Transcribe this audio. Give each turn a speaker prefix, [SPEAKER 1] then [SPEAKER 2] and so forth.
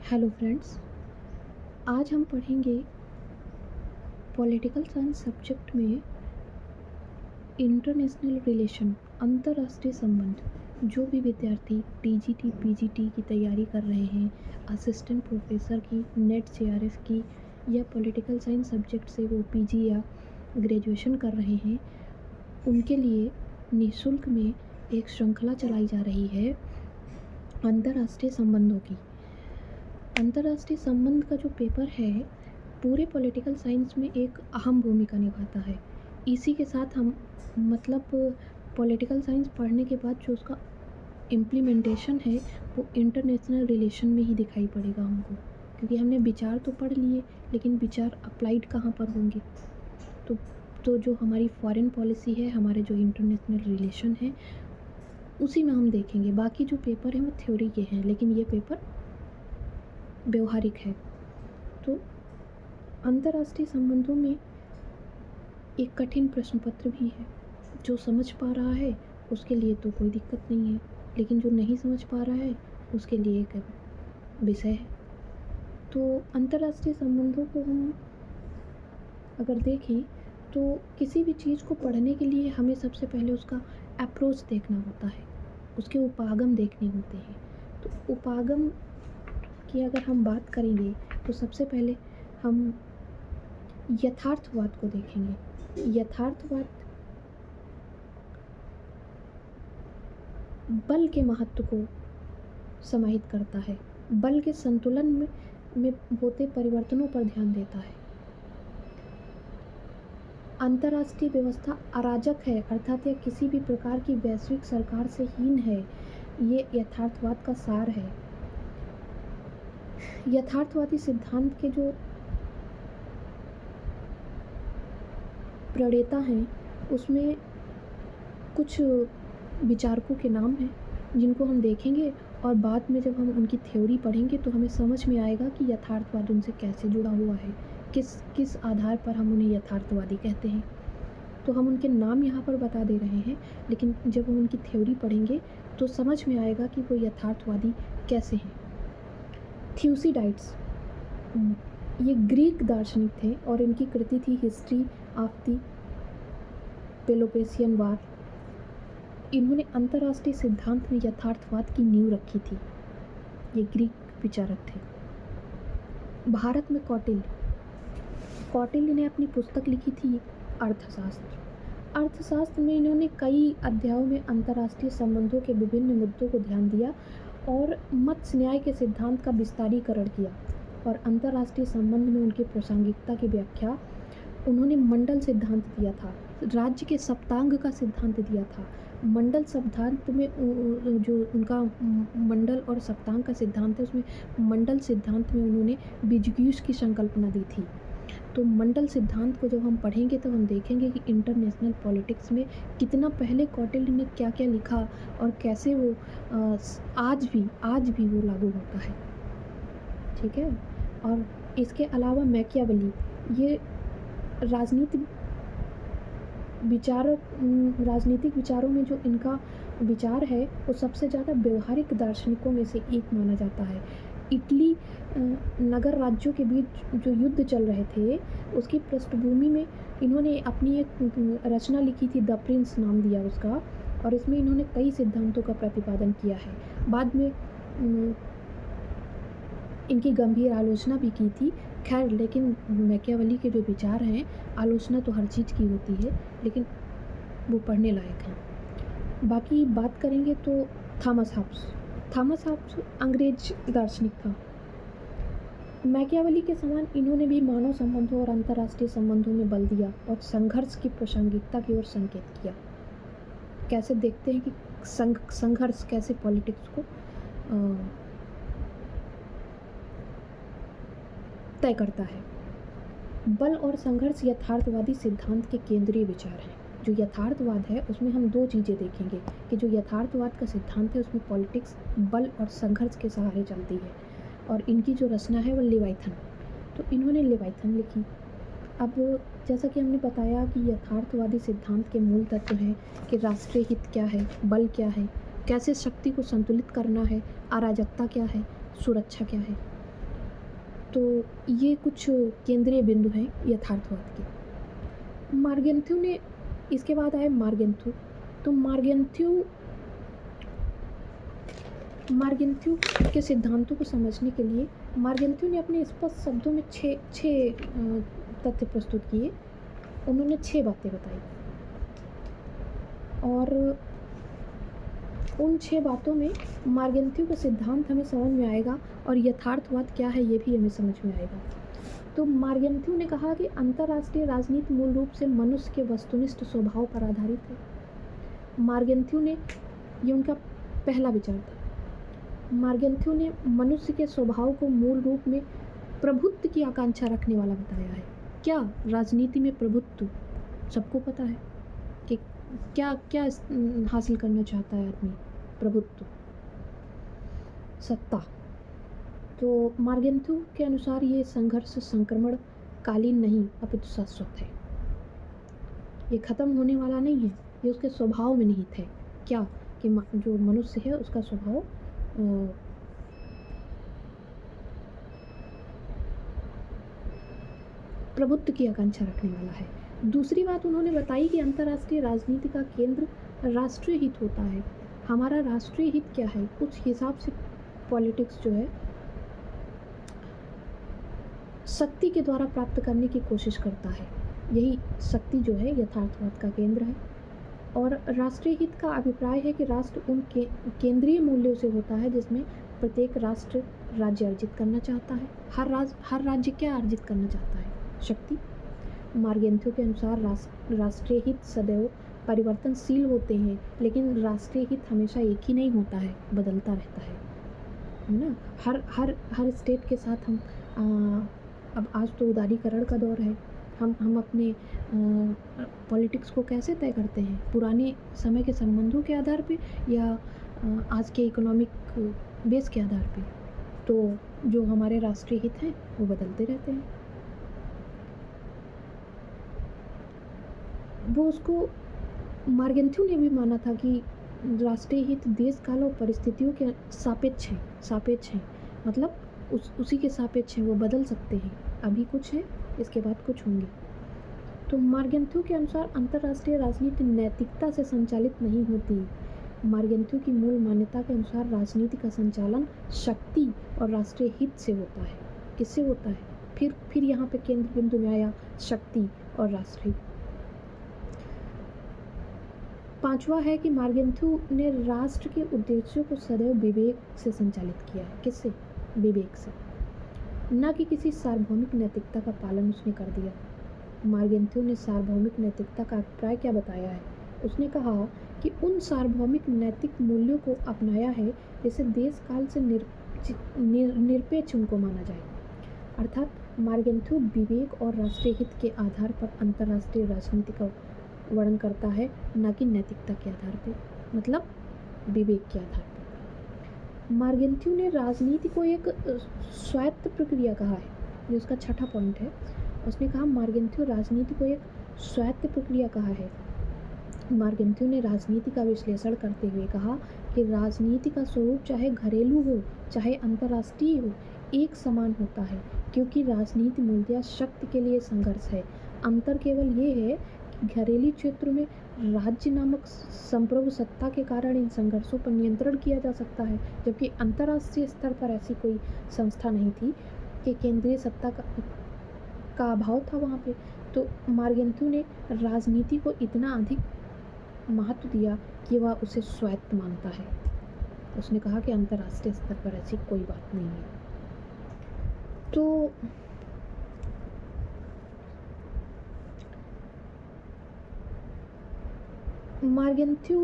[SPEAKER 1] Hello friends. आज हम पढ़ेंगे पॉलिटिकल साइंस सब्जेक्ट में इंटरनेशनल रिलेशन, अंतर्राष्ट्रीय संबंध। जो भी विद्यार्थी टीजीटी पीजीटी की तैयारी कर रहे हैं, असिस्टेंट प्रोफेसर की, नेट जेआरएफ की या पॉलिटिकल साइंस सब्जेक्ट से वो पीजी या ग्रेजुएशन कर रहे हैं, उनके लिए निःशुल्क में एक श्रृंखला चलाई जा रही है अंतर्राष्ट्रीय संबंधों की। अंतर्राष्ट्रीय संबंध का जो पेपर है पूरे पॉलिटिकल साइंस में एक अहम भूमिका निभाता है। इसी के साथ हम पॉलिटिकल साइंस पढ़ने के बाद जो उसका इम्प्लीमेंटेशन है वो इंटरनेशनल रिलेशन में ही दिखाई पड़ेगा हमको, क्योंकि हमने विचार तो पढ़ लिए लेकिन विचार अप्लाइड कहाँ पर होंगे। तो जो हमारी फॉरेन पॉलिसी है, हमारे जो इंटरनेशनल रिलेशन है, उसी में हम देखेंगे। बाकी जो पेपर हैं वो थ्योरी के हैं, लेकिन ये पेपर व्यवहारिक है। तो अंतर्राष्ट्रीय संबंधों में एक कठिन प्रश्न पत्र भी है। जो समझ पा रहा है उसके लिए तो कोई दिक्कत नहीं है, लेकिन जो नहीं समझ पा रहा है उसके लिए एक विषय है। तो अंतर्राष्ट्रीय संबंधों को हम अगर देखें तो किसी भी चीज़ को पढ़ने के लिए हमें सबसे पहले उसका अप्रोच देखना होता है, उसके उपागम देखने होते हैं। तो उपागम की अगर हम बात करेंगे तो सबसे पहले हम यथार्थवाद को देखेंगे। यथार्थवाद बल के महत्व को समाहित करता है, बल के संतुलन में होते परिवर्तनों पर ध्यान देता है। अंतर्राष्ट्रीय व्यवस्था अराजक है, अर्थात यह किसी भी प्रकार की वैश्विक सरकार से हीन है। ये यथार्थवाद का सार है। यथार्थवादी सिद्धांत के जो प्रणेता हैं उसमें कुछ विचारकों के नाम हैं जिनको हम देखेंगे, और बाद में जब हम उनकी थ्योरी पढ़ेंगे तो हमें समझ में आएगा कि यथार्थवाद उनसे कैसे जुड़ा हुआ है, किस आधार पर हम उन्हें यथार्थवादी कहते हैं। तो हम उनके नाम यहाँ पर बता दे रहे हैं, लेकिन जब हम उनकी थ्योरी पढ़ेंगे तो समझ में आएगा कि वो यथार्थवादी कैसे हैं। थ्यूसिडाइड्स ये ग्रीक दार्शनिक थे और इनकी कृति थी हिस्ट्री ऑफ द पेलोपोनेशियन वार। इन्होंने अंतर्राष्ट्रीय सिद्धांत में यथार्थवाद की नींव रखी थी। ये ग्रीक विचारक थे। भारत में कौटिल्य ने अपनी पुस्तक लिखी थी अर्थशास्त्र। अर्थशास्त्र में इन्होंने कई अध्यायों में अंतर्राष्ट्रीय संबंधों के विभिन्न मुद्दों को ध्यान दिया और मत्स्य न्याय के सिद्धांत का विस्तारीकरण किया। और अंतर्राष्ट्रीय संबंध में उनकी प्रासंगिकता की व्याख्या उन्होंने मंडल सिद्धांत दिया था, राज्य के सप्तांग का सिद्धांत दिया था। मंडल सिद्धांत में जो उनका मंडल और सप्तांग का सिद्धांत है, उसमें मंडल सिद्धांत में उन्होंने बीजगुइस की संकल्पना दी थी। तो मंडल सिद्धांत को जब हम पढ़ेंगे तो हम देखेंगे कि इंटरनेशनल पॉलिटिक्स में कितना पहले कौटिल्य ने क्या क्या लिखा और कैसे वो आज भी वो लागू होता है। ठीक है। और इसके अलावा मैकियावेली, ये राजनीतिक विचारों में जो इनका विचार है वो सबसे ज़्यादा व्यवहारिक दार्शनिकों में से एक माना जाता है। इटली नगर राज्यों के बीच जो युद्ध चल रहे थे उसकी पृष्ठभूमि में इन्होंने अपनी एक रचना लिखी थी, द प्रिंस नाम दिया उसका, और इसमें इन्होंने कई सिद्धांतों का प्रतिपादन किया है। बाद में इनकी गंभीर आलोचना भी की थी। खैर, लेकिन मैकियावेली के जो विचार हैं, आलोचना तो हर चीज़ की होती है, लेकिन वो पढ़ने लायक हैं। बाकी बात करेंगे तो थॉमस हॉब्स अंग्रेज दार्शनिक था। मैकियावेली के समान इन्होंने भी मानव संबंधों और अंतर्राष्ट्रीय संबंधों में बल दिया और संघर्ष की प्रासंगिकता की ओर संकेत किया। कैसे देखते हैं कि संघर्ष कैसे पॉलिटिक्स को तय करता है। बल और संघर्ष यथार्थवादी सिद्धांत के केंद्रीय विचार हैं। जो यथार्थवाद है उसमें हम दो चीज़ें देखेंगे कि जो यथार्थवाद का सिद्धांत है उसमें पॉलिटिक्स बल और संघर्ष के सहारे चलती है, और इनकी जो रचना है वो लेवाइथन। तो इन्होंने लेवाइथन लिखी। अब जैसा कि हमने बताया कि यथार्थवादी सिद्धांत के मूल तत्व हैं कि राष्ट्रीय हित क्या है, बल क्या है, कैसे शक्ति को संतुलित करना है, अराजकता क्या है, सुरक्षा क्या है। तो ये कुछ केंद्रीय बिंदु हैं यथार्थवाद के। मार्गेंथ्यू ने, इसके बाद आए मार्गेंथ्यू। तो मार्गेंथ्यू के सिद्धांतों को समझने के लिए मार्गेंथ्यू ने अपने स्पष्ट शब्दों में छः तथ्य प्रस्तुत किए। उन्होंने 6 बातें बताई और उन 6 बातों में मार्गेंथ्यू का सिद्धांत हमें समझ में आएगा और यथार्थवाद क्या है ये भी हमें समझ में आएगा। तो मार्गेंथ्यू ने कहा कि अंतर्राष्ट्रीय राजनीति मूल रूप से मनुष्य के वस्तुनिष्ठ स्वभाव पर आधारित है। मार्गेंथ्यू ने, ये उनका पहला विचार था, मार्गेंथ्यू ने मनुष्य के स्वभाव को मूल रूप में प्रभुत्व की आकांक्षा रखने वाला बताया है। क्या राजनीति में प्रभुत्व, सबको पता है कि क्या क्या हासिल करना चाहता है आदमी, प्रभुत्व, सत्ता। तो मार्गेंथ्यू के अनुसार ये संघर्ष संक्रमण कालीन नहीं अपितु शाश्वत है, ये खत्म होने वाला नहीं है, ये उसके स्वभाव में निहित है। क्या कि जो मनुष्य है उसका स्वभाव प्रभुत्व की आकांक्षा रखने वाला है। दूसरी बात उन्होंने बताई कि अंतर्राष्ट्रीय राजनीति का केंद्र राष्ट्रीय हित होता है। हमारा राष्ट्रीय हित क्या है, उस हिसाब से पॉलिटिक्स जो है शक्ति के द्वारा प्राप्त करने की कोशिश करता है। यही शक्ति जो है यथार्थवाद का केंद्र है। और राष्ट्रीय हित का अभिप्राय है कि राष्ट्र उन केंद्रीय मूल्यों से होता है जिसमें प्रत्येक राष्ट्र राज्य अर्जित करना चाहता है। हर राज्य क्या अर्जित करना चाहता है, शक्ति। मार्गेंथ्यू के अनुसार राष्ट्रीय हित सदैव परिवर्तनशील होते हैं, लेकिन राष्ट्रीय हित हमेशा एक ही नहीं होता है, बदलता रहता है ना। हर स्टेट के साथ हम अब आज तो उदारीकरण का दौर है, हम अपने पॉलिटिक्स को कैसे तय करते हैं, पुराने समय के संबंधों के आधार पे या आज के इकोनॉमिक बेस के आधार पे। तो जो हमारे राष्ट्रीय हित हैं वो बदलते रहते हैं। वो उसको मार्गेंथ्यू ने भी माना था कि राष्ट्रीय हित देश काल और परिस्थितियों के सापेक्ष हैं, मतलब उसी के सापेक्ष हैं, वो बदल सकते हैं। अभी कुछ है, इसके बाद कुछ होंगे। तो मार्गेंथ्यू के अनुसार अंतर्राष्ट्रीय राजनीति नैतिकता से संचालित नहीं होती। मार्गेंथ्यू की मूल मान्यता के अनुसार राजनीति का संचालन शक्ति और राष्ट्रीय हित से होता है। किससे होता है? फिर यहाँ पे केंद्र बिंदु में आया शक्ति और राष्ट्रीय। पांचवा है कि मार्गेंथ्यू ने राष्ट्र के उद्देश्यों को सदैव विवेक से संचालित किया है। किससे? विवेक से, न कि किसी सार्वभौमिक नैतिकता का पालन उसने कर दिया। मार्गेंथ्यू ने सार्वभौमिक नैतिकता का अभिप्राय क्या बताया है? उसने कहा कि उन सार्वभौमिक नैतिक मूल्यों को अपनाया है जिसे देश काल से निरपेक्ष उनको माना जाए। अर्थात मार्गेंथ्यू विवेक और राष्ट्रीय हित के आधार पर अंतर्राष्ट्रीय राजनीति का वर्णन करता है, न कि नैतिकता के आधार पर, मतलब विवेक के आधार पर। मार्गेंथ्यू ने राजनीति को एक स्वायत्त प्रक्रिया कहा है, जो उसका छठा पॉइंट है। उसने कहा मार्गेंथ्यू राजनीति को एक स्वायत्त प्रक्रिया कहा है। मार्गेंथ्यू ने राजनीति का विश्लेषण करते हुए कहा कि राजनीति का स्वरूप चाहे घरेलू हो चाहे अंतर्राष्ट्रीय हो, एक समान होता है, क्योंकि राजनीति मूलतः शक्ति के लिए संघर्ष है। अंतर केवल ये है कि घरेलू क्षेत्र में राज्य नामक संप्रभु सत्ता के कारण इन संघर्षों पर नियंत्रण किया जा सकता है, जबकि अंतर्राष्ट्रीय स्तर पर ऐसी कोई संस्था नहीं थी कि केंद्रीय सत्ता का अभाव था वहाँ पे। तो मार्गेंथ्यू ने राजनीति को इतना अधिक महत्व दिया कि वह उसे स्वायत्त मानता है। उसने कहा कि अंतर्राष्ट्रीय स्तर पर ऐसी कोई बात नहीं है। तो मार्गेंथ्यू